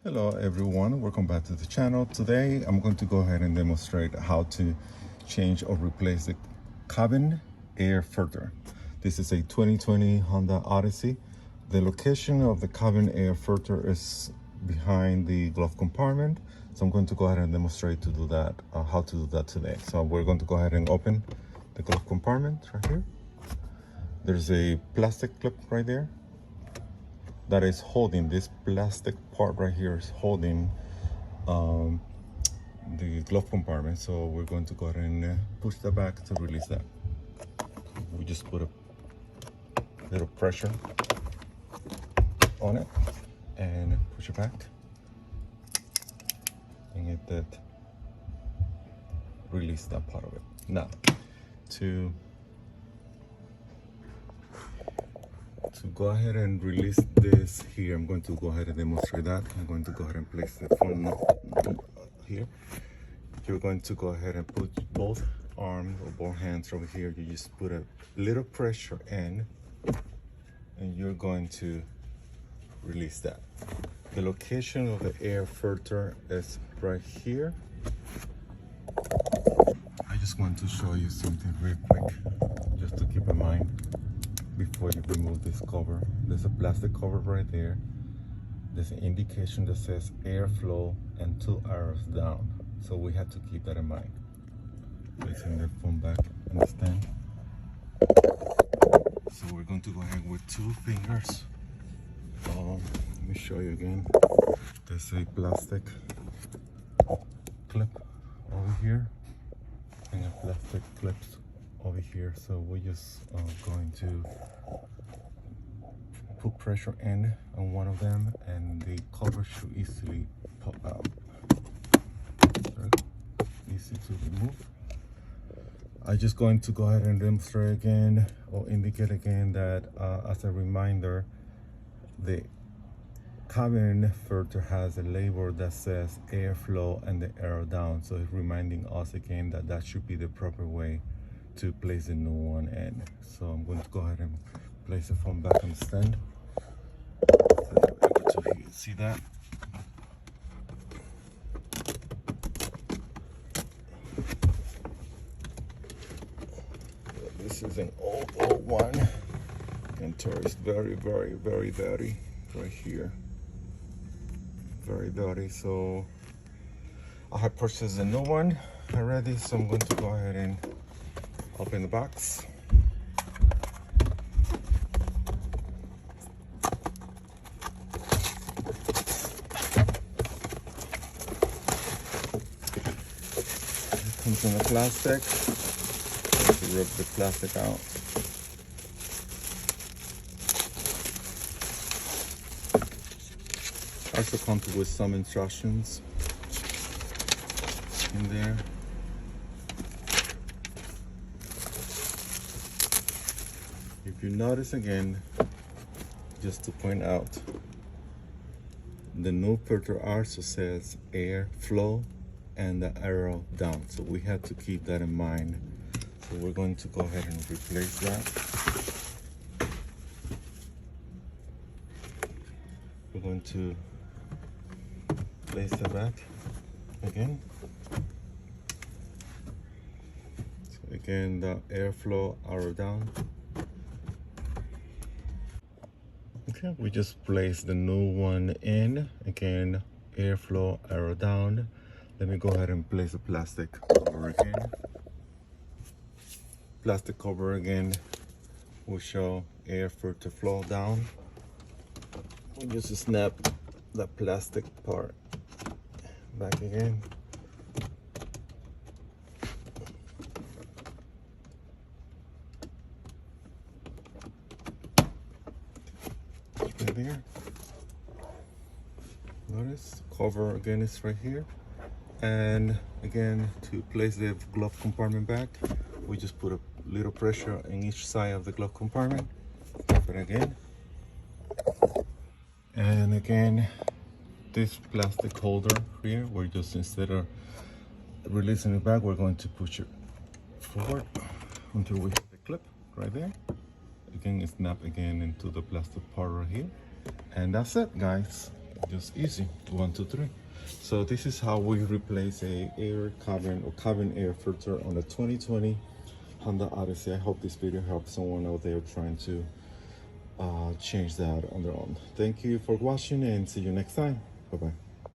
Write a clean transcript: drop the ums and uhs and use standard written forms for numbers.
Hello everyone, welcome back to the channel. Today I'm going to go ahead and demonstrate how to change or replace the cabin air filter. This is a 2020 Honda Odyssey. The location of the cabin air filter is behind the glove compartment. So I'm going to go ahead and demonstrate to do that, how to do that today. So we're going to go ahead and open the glove compartment right here. There's a plastic clip right there that is holding, this plastic part right here is holding the glove compartment. So we're going to go ahead and push that back to release that. We just put a little pressure on it and push it back and get that, release that part of it. Now to go ahead and release this here, I'm going to go ahead and demonstrate that. I'm going to go ahead and place the phone here. You're going to go ahead and put both arms or both hands over here. You just put a little pressure in and you're going to release that. The location of the air filter is right here. I just want to show you something real quick just to keep in mind before you remove this cover. There's a plastic cover right there. There's an indication that says airflow and 2 arrows down. So we have to keep that in mind. Placing the phone back in the stand. So we're going to go ahead with 2 fingers. Let me show you again. There's a plastic clip over here and a plastic clips over here. So we're just going to put pressure in on one of them and the cover should easily pop out. Easy to remove. I'm just going to go ahead and demonstrate again or indicate again that as a reminder, the cabin filter has a label that says airflow and the arrow down. So it's reminding us again that that should be the proper way to place a new one in. So I'm going to go ahead and place the phone back on the stand. So you're able to see that. This is an old one, and it's very dirty right here. Very dirty. So I have purchased a new one already. So I'm going to go ahead and open the box. It comes in the plastic. To rip the plastic out. Also comes with some instructions in there. If you notice again, just to point out, the new filter also says air flow and the arrow down. So we have to keep that in mind. So we're going to go ahead and replace that. We're going to place that back again. So again, the airflow arrow down. Okay, we just placed the new one in. Again, airflow arrow down. Let me go ahead and place a plastic cover again. Plastic cover again will show air filter flow down. We just snap the plastic part back again. Right there. Notice cover again is right here. And again, to place the glove compartment back, we just put a little pressure in each side of the glove compartment. Tap it again. And again, this plastic holder here, we're just, instead of releasing it back, we're going to push it forward until we hit the clip right there. Again, snap again into the plastic part right here. And that's it, guys. Just easy. 1, 2, 3. So this is how we replace a air cabin or cabin air filter on a 2020 Honda Odyssey. I hope this video helps someone out there trying to change that on their own. Thank you for watching and see you next time. Bye bye.